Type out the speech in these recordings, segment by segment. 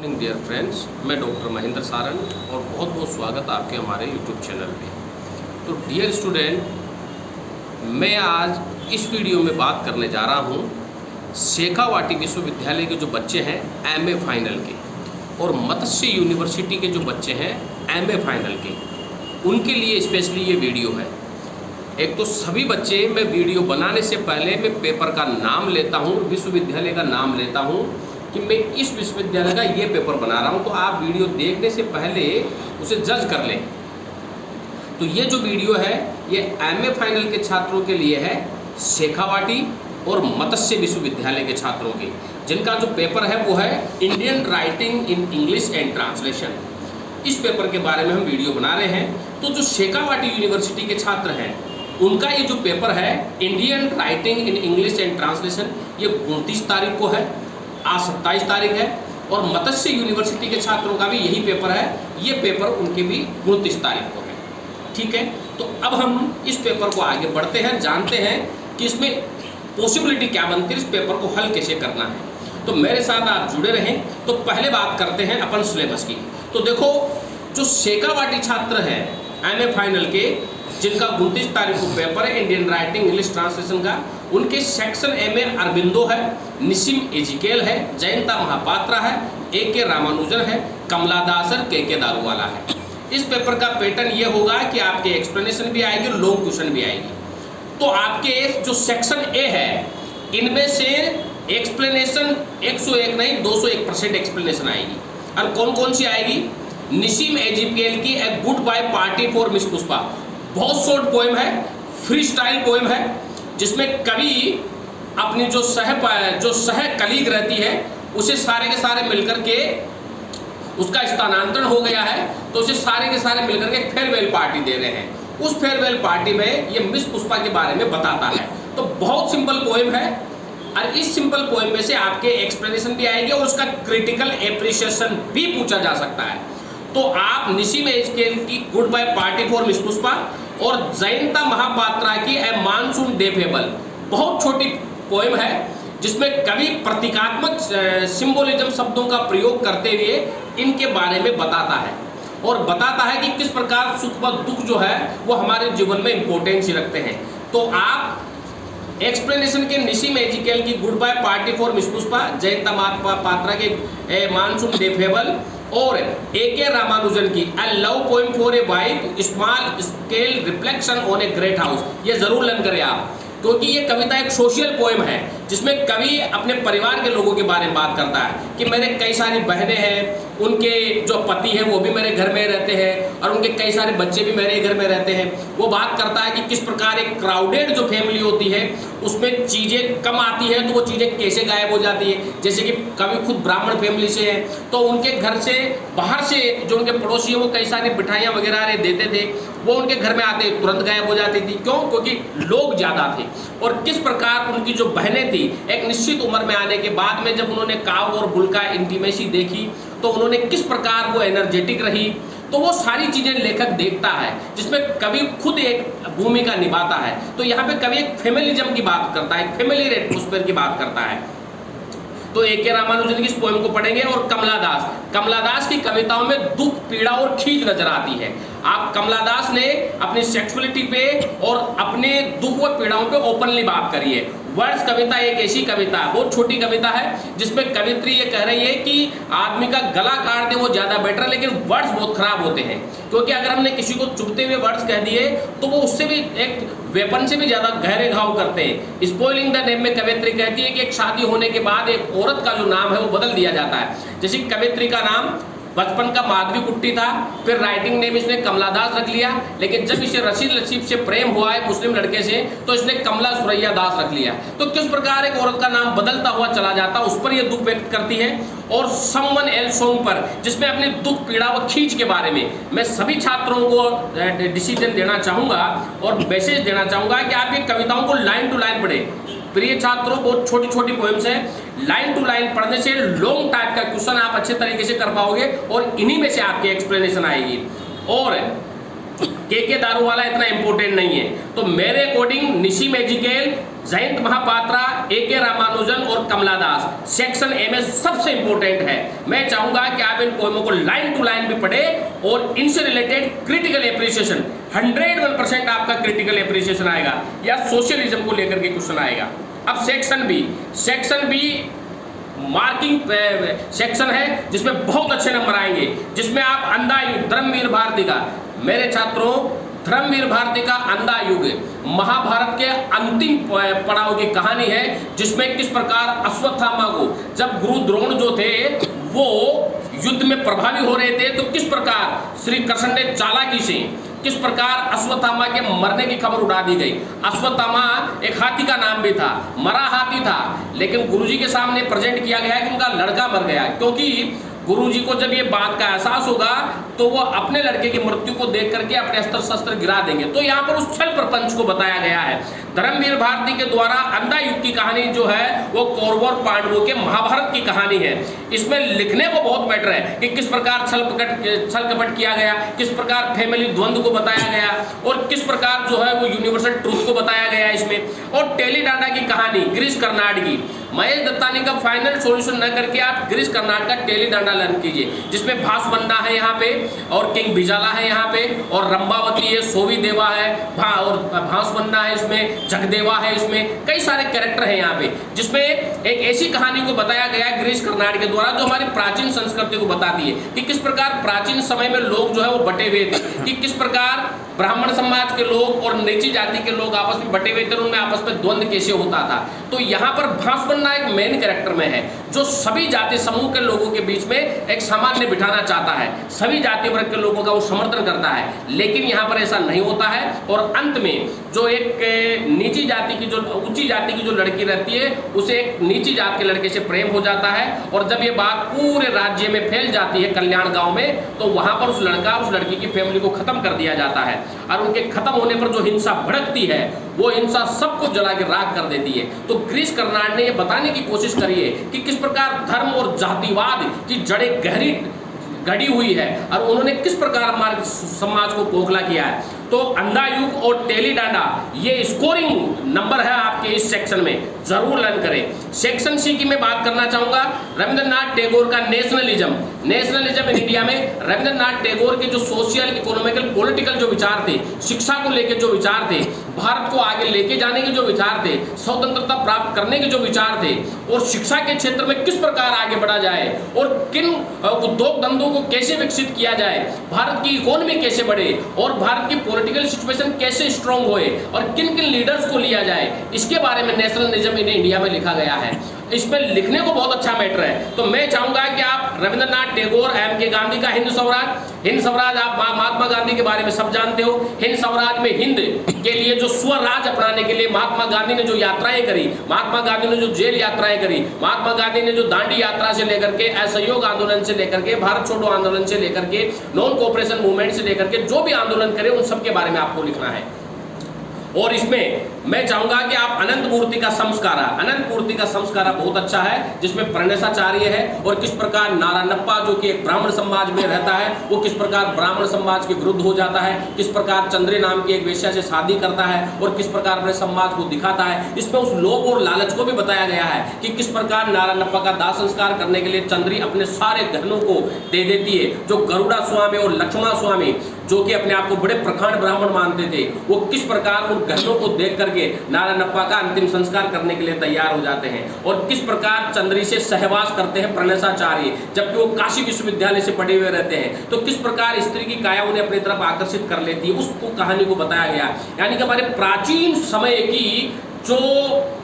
Morning dear friends, मैं doctor Mahendra Sarang और बहुत बहुत स्वागत आपके हमारे यूट्यूब चैनल पे। तो डियर स्टूडेंट, मैं आज इस वीडियो में बात करने जा रहा हूँ शेखावाटी विश्वविद्यालय के जो बच्चे हैं एमए फाइनल के और मत्स्य यूनिवर्सिटी के जो बच्चे हैं एमए फाइनल के, उनके लिए स्पेशली ये वीडियो है। एक तो सभी बच्चे, मैं वीडियो बनाने से पहले मैं पेपर का नाम लेता हूँ, विश्वविद्यालय का नाम लेता हूँ कि मैं इस विश्वविद्यालय का ये पेपर बना रहा हूँ, तो आप वीडियो देखने से पहले उसे जज कर लें। तो ये जो वीडियो है ये एमए फाइनल के छात्रों के लिए है, शेखावाटी और मत्स्य विश्वविद्यालय के छात्रों के, जिनका जो पेपर है वो है Indian writing in English and translation. इस पेपर के बारे में हम वीडियो बना रहे हैं। तो जो शेखावाटी यूनिवर्सिटी के छात्र हैं उनका ये जो पेपर है Indian writing in English and translation, ये 29 तारीख को है, आज 27 तारीख है। और मत्स्य यूनिवर्सिटी के छात्रों का भी यही पेपर है, ये पेपर उनके भी 29 तारीख को है। ठीक है, तो अब हम इस पेपर को आगे बढ़ते हैं, जानते हैं कि इसमें पॉसिबिलिटी क्या बनती है, इस पेपर को हल कैसे करना है। तो मेरे साथ आप जुड़े रहें। तो पहले बात करते हैं अपन सिलेबस की। तो देखो, जो शेखावाटी छात्र हैं एमए फाइनल के, जिनका 29 तारीख को पेपर है इंडियन राइटिंग इंग्लिश ट्रांसलेशन का, उनके सेक्शन एमए अरबिंदो है, निसिम एजिकेल है, जयंता महापात्रा है, ए.के. रामानुजन है, कमला दास है, के दारूवाला है। इस पेपर का पैटर्न ये होगा कि आपके एक्सप्लेनेशन भी आएगी और लॉन्ग क्वेश्चन भी आएगी। तो आपके जो सेक्शन ए है इनमें से एक्सप्लेनेशन 101 नहीं 201% एक्सप्लेनेशन आएगी। और कौन कौन सी आएगी? निसिम एजिकेल की a goodbye party for miss Pushpa, बहुत शॉर्ट पोएम है, फ्री स्टाइल पोएम है, जिसमें कवि अपनी जो सह कलीग रहती है उसे सारे के सारे मिलकर के, उसका स्थानांतरण हो गया है तो उसे सारे के सारे मिलकर के फेयरवेल पार्टी दे रहे हैं। उस फेयरवेल पार्टी में ये मिस पुष्पा के बारे में बताता है। तो बहुत सिंपल पोएम है और इस सिंपल पोएम में से आपके एक्सप्लेनेशन भी आएगी और उसका क्रिटिकल एप्रिसिएशन भी पूछा जा सकता है। तो आप निसिम एजिकेल की goodbye party for miss Pushpa और जयंता महापात्रा की ए मानसून डे फेबल, बहुत छोटी पोएम है जिसमें कवि प्रतीकात्मक सिंबोलिज्म शब्दों का प्रयोग करते हुए इनके बारे में बताता है और बताता है कि किस प्रकार सुख व दुख जो है वो हमारे जीवन में इंपॉर्टेंस रखते हैं। तो आप एक्सप्लेनेशन के निसिम एजिकेल की goodbye party for miss Pushpa, Jayanta Mahapatra के मानसून डे फेबल और ए.के. रामानुजन की a love poem for a wife small scale reflection on a great house, ये जरूर लर्न करें आप, क्योंकि ये कविता एक सोशल पोएम है जिसमें कवि अपने परिवार के लोगों के बारे में बात करता है कि मेरे कई सारी बहनें हैं, उनके जो पति हैं वो भी मेरे घर में रहते हैं और उनके कई सारे बच्चे भी मेरे घर में रहते हैं। वो बात करता है कि किस प्रकार एक क्राउडेड जो फैमिली होती है उसमें चीज़ें कम आती है तो वो चीज़ें कैसे गायब हो जाती है। जैसे कि कवि खुद ब्राह्मण फैमिली से है तो उनके घर से बाहर से जो उनके पड़ोसी हैं वो कई सारी मिठाइयाँ वगैरह देते थे, वो उनके घर में आते तुरंत गायब हो जाती थी। क्यों? क्योंकि लोग ज़्यादा थे। और किस प्रकार उनकी जो बहनें थी एक निश्चित उम्र में आने के बाद में जब उन्होंने काव और बुल का इंटीमेसी देखी तो उन्होंने किस प्रकार वो एनर्जेटिक रही, तो वो सारी चीज़ें लेखक देखता है जिसमें कवि खुद एक भूमिका निभाता है। तो यहाँ पे कवि एक फेमिलिज्म की बात करता है, एक फेमिली एटमॉस्फेयर की बात करता है। तो ए.के. रामानुजन की इस पोएम को पढ़ेंगे और कमला दास की कविताओं में दुख, पीड़ा और खींच नजर आती है। आप कमला दास ने अपनी सेक्सुअलिटी पे और अपने दुख व पीड़ाओं पे ओपनली बात करी है। वर्ड्स कविता एक ऐसी कविता है, बहुत छोटी कविता है, जिसमें कवित्री ये कह रही है कि आदमी का गला काट दे वो ज़्यादा बेटर है, लेकिन वर्ड्स बहुत खराब होते हैं। क्योंकि अगर हमने किसी को चुभते हुए वर्ड्स कह दिए तो वो उससे भी एक वेपन से भी ज़्यादा गहरे घाव करते हैं। स्पॉइलिंग द नेम में कवित्री कहती है कि एक शादी होने के बाद एक औरत का जो नाम है वो बदल दिया जाता है। जैसे कवित्री का नाम बचपन का माधवी कुट्टी था, फिर राइटिंग नेम इसने कमला दास रख लिया, लेकिन जब इसे रशीद लतीफ से प्रेम हुआ है मुस्लिम लड़के से तो इसने कमला सुरैया दास रख लिया। तो किस प्रकार एक औरत का नाम बदलता हुआ चला जाता, उस पर यह दुख व्यक्त करती है। और समवन एल्स सॉन्ग पर, जिसमें अपने दुख, पीड़ा व खींच के बारे में मैं सभी छात्रों को डिसीजन देना चाहूँगा और मैसेज देना चाहूँगा कि आप ये कविताओं को लाइन टू लाइन पढ़ें। प्रिय छात्रों, बहुत छोटी छोटी पोएम्स हैं, लाइन टू लाइन पढ़ने से लॉन्ग टाइप का क्वेश्चन आप अच्छे तरीके से कर पाओगे और इन्हीं में से आपकी एक्सप्लेनेशन आएगी। और के दारूवाला इतना इंपॉर्टेंट नहीं है। तो मेरे अकॉर्डिंग निसिम एजिकेल जयंत महापात्रा, A.K. रामानुजन और कमला दास। सेक्शन ए में सबसे इंपॉर्टेंट है। मैं चाहूंगा कि आप इन पोएमों को लाइन टू लाइन भी पढ़े और इनसे रिलेटेड क्रिटिकल एप्रिसिएशन 101% आपका क्रिटिकल एप्रिसिएशन आएगा या सोशलिज्म को लेकर के क्वेश्चन आएगा। अब सेक्शन बी मार्किंग सेक्शन है जिसमें बहुत अच्छे नंबर आएंगे, जिसमें आप अंधा युग धर्मवीर भारती का, मेरे छात्रों धर्मवीर भारती का अंधा युग महाभारत के अंतिम पड़ाव की कहानी है, जिसमें किस प्रकार अश्वत्थामा को जब गुरु द्रोण जो थे वो युद्ध में प्रभावी हो रहे थे तो किस प्रकार श्री कृष्ण ने चालाकी से किस प्रकार अश्वत्थामा के मरने की खबर उड़ा दी गई। अश्वत्थामा एक हाथी का नाम भी था, मरा हाथी था, लेकिन गुरुजी के सामने प्रेजेंट किया गया कि उनका लड़का मर गया, क्योंकि गुरुजी को जब ये बात का एहसास होगा तो वो अपने लड़के की मृत्यु को देख करके अपने अस्त्र शस्त्र गिरा देंगे। तो यहाँ पर उस छल प्रपंच को बताया गया है। धर्मवीर भारती के द्वारा अंधा युग की कहानी जो है वो कौरवों और पांडवों के महाभारत की कहानी है। इसमें लिखने को बहुत मैटर है कि किस प्रकार छल कपट किया गया, किस प्रकार फैमिली द्वंद्व को बताया गया और किस प्रकार जो है वो यूनिवर्सल ट्रूथ को बताया गया इसमें। और टेली डांडा की कहानी गिरीश कर्नाड की, महेश दत्तानी का फाइनल सॉल्यूशन न करके आप गिरीश कर्नाड का टेली डांडा लर्न कीजिए, जिसमें भासवन्ना है यहाँ पे और किंग बिजाला है यहाँ पे और रंबावती है, सोवी देवा है और भासवन्ना है, इसमें जगदेवा है, इसमें कई सारे कैरेक्टर हैं यहाँ पे, जिसमें एक ऐसी कहानी को बताया गया है गिरीश कर्नाड के द्वारा जो हमारी प्राचीन संस्कृति को बताती है कि किस प्रकार प्राचीन समय में लोग जो है वो बटे हुए थे, कि किस प्रकार ब्राह्मण समाज के लोग और नीची जाति के लोग आपस में बटे हुए थे, उनमें आपस में द्वंद्व कैसे होता था। तो यहाँ पर भासवन्ना एक मेन कैरेक्टर में है जो सभी जाति समूह के लोगों के बीच में एक सामान्य बिठाना चाहता है, सभी जाति वर्ग के लोगों का वो समर्थन करता है, लेकिन यहाँ पर ऐसा नहीं होता है। और अंत में जो एक नीची जाति की जो ऊंची जाति की जो लड़की रहती है उसे एक नीची जात के लड़के से प्रेम हो जाता है, और जब ये बात पूरे राज्य में फैल जाती है कल्याण गांव में, तो वहां पर उस लड़की की फैमिली को खत्म कर दिया जाता है। और उनके खत्म होने पर जो हिंसा भड़कती है वो हिंसा सबको जला के राख कर देती है। तो गिरीश कर्नाड ने ये बताने की कोशिश करी है कि किस प्रकार धर्म और जातिवाद की जड़ें गहरी गढ़ी हुई है और उन्होंने किस प्रकार हमारे समाज को खोखला किया है। तो अंधा युग और टेली डांडा ये स्कोरिंग नंबर है आपके इस सेक्शन में, जरूर लर्न करें। सेक्शन सी की मैं बात करना चाहूंगा रविंद्रनाथ टैगोर का नेशनलिज्म इन इंडिया में। रविंद्रनाथ टैगोर के जो सोशल इकोनॉमिकल पॉलिटिकल जो विचार थे, शिक्षा को लेकर जो विचार थे, भारत को आगे लेके जाने के जो विचार थे, स्वतंत्रता प्राप्त करने के जो विचार थे, और शिक्षा के क्षेत्र में किस प्रकार आगे बढ़ा जाए और किन उद्योग धंधों को कैसे विकसित किया जाए, भारत की इकोनॉमी कैसे बढ़े और भारत की पॉलिटिकल सिचुएशन कैसे स्ट्रांग होए और किन किन लीडर्स को लिया जाए, इसके बारे में नेशनलिज्म इन इंडिया में लिखा गया है। इसमें लिखने को बहुत अच्छा मैटर है। तो मैं चाहूंगा कि आप रविंद्रनाथ टैगोर, M.K. गांधी का हिंद स्वराज आप महात्मा गांधी के बारे में सब जानते हो। हिंद स्वराज में हिंद के लिए जो स्वराज अपनाने के लिए महात्मा गांधी ने जो यात्राएं करी, महात्मा गांधी ने जो जेल यात्राएं करी, महात्मा गांधी ने जो दांडी यात्रा से लेकर के असहयोग आंदोलन से लेकर के भारत छोड़ो आंदोलन से लेकर के नॉन कोऑपरेशन मूवमेंट से लेकर के जो भी आंदोलन करे उन सब के बारे में आपको लिखना है। और इसमें मैं चाहूंगा कि आप अनंत मूर्ति का संस्कारा बहुत अच्छा है, जिसमें प्रणेशाचार्य है और किस प्रकार नारायणप्पा जो कि एक ब्राह्मण समाज में रहता है वो किस प्रकार ब्राह्मण समाज के विरुद्ध हो जाता है, किस प्रकार चंद्री नाम की एक वेश्या से शादी करता है और किस प्रकार अपने समाज को दिखाता है। इसमें उस लोभ और लालच को भी बताया गया है कि किस प्रकार नारायणप्पा का दाह संस्कार करने के लिए चंद्री अपने सारे गहनों को दे देती है। जो गरुड़ा स्वामी और लक्ष्मण स्वामी जो कि अपने आप को बड़े प्रखंड ब्राह्मण मानते थे, वो किस प्रकार उन गहनों को देख करके नारायणप्पा का अंतिम संस्कार करने के लिए तैयार हो जाते हैं और किस प्रकार चंद्री से सहवास करते हैं प्रणेशाचार्य, जबकि वो काशी विश्वविद्यालय से पढ़े हुए रहते हैं। तो किस प्रकार स्त्री की काया उन्हें अपनी तरफ आकर्षित कर लेती है, उसको कहानी को बताया गया। यानी कि हमारे प्राचीन समय की जो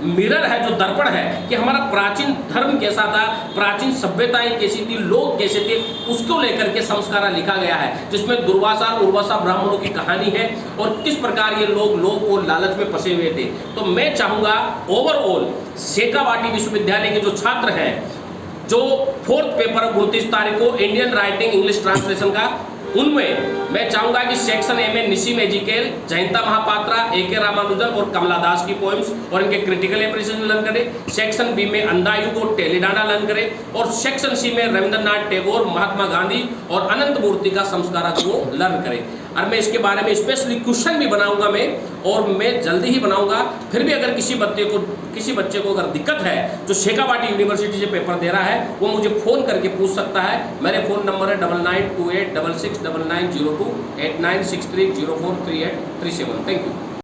मिरर है, जो दर्पण है कि हमारा प्राचीन धर्म कैसा था, प्राचीन सभ्यताएं कैसी थी, लोग कैसे थे, उसको लेकर के संस्कारा लिखा गया है, जिसमें दुर्वासा और उर्वासा ब्राह्मणों की कहानी है और किस प्रकार ये लोग और लालच में फंसे हुए थे। तो मैं चाहूंगा ओवरऑल शेखावाटी विश्वविद्यालय के जो छात्र हैं, जो 4th पेपर 29 तारीख को इंडियन राइटिंग इंग्लिश ट्रांसलेशन का, उनमें मैं चाहूंगा कि सेक्शन ए में निशिम एजिकेल, जयंता महापात्रा, A.K. रामानुजन और कमला दास की पोएम्स और इनके क्रिटिकल एप्रिसिएशन लर्न करें। सेक्शन बी में अंधा युग और टेली डांडा लर्न करें और सेक्शन सी में रविंद्रनाथ टैगोर, महात्मा गांधी और अनंत मूर्ति का संस्कारा को लर्न करें। और मैं इसके बारे में स्पेशली क्वेश्चन भी बनाऊंगा मैं, और मैं जल्दी ही बनाऊंगा। फिर भी अगर किसी बच्चे को अगर दिक्कत है जो शेखावाटी यूनिवर्सिटी से पेपर दे रहा है, वो मुझे फ़ोन करके पूछ सकता है। मेरे फ़ोन नंबर है 9928669902 8963043837। Thank you.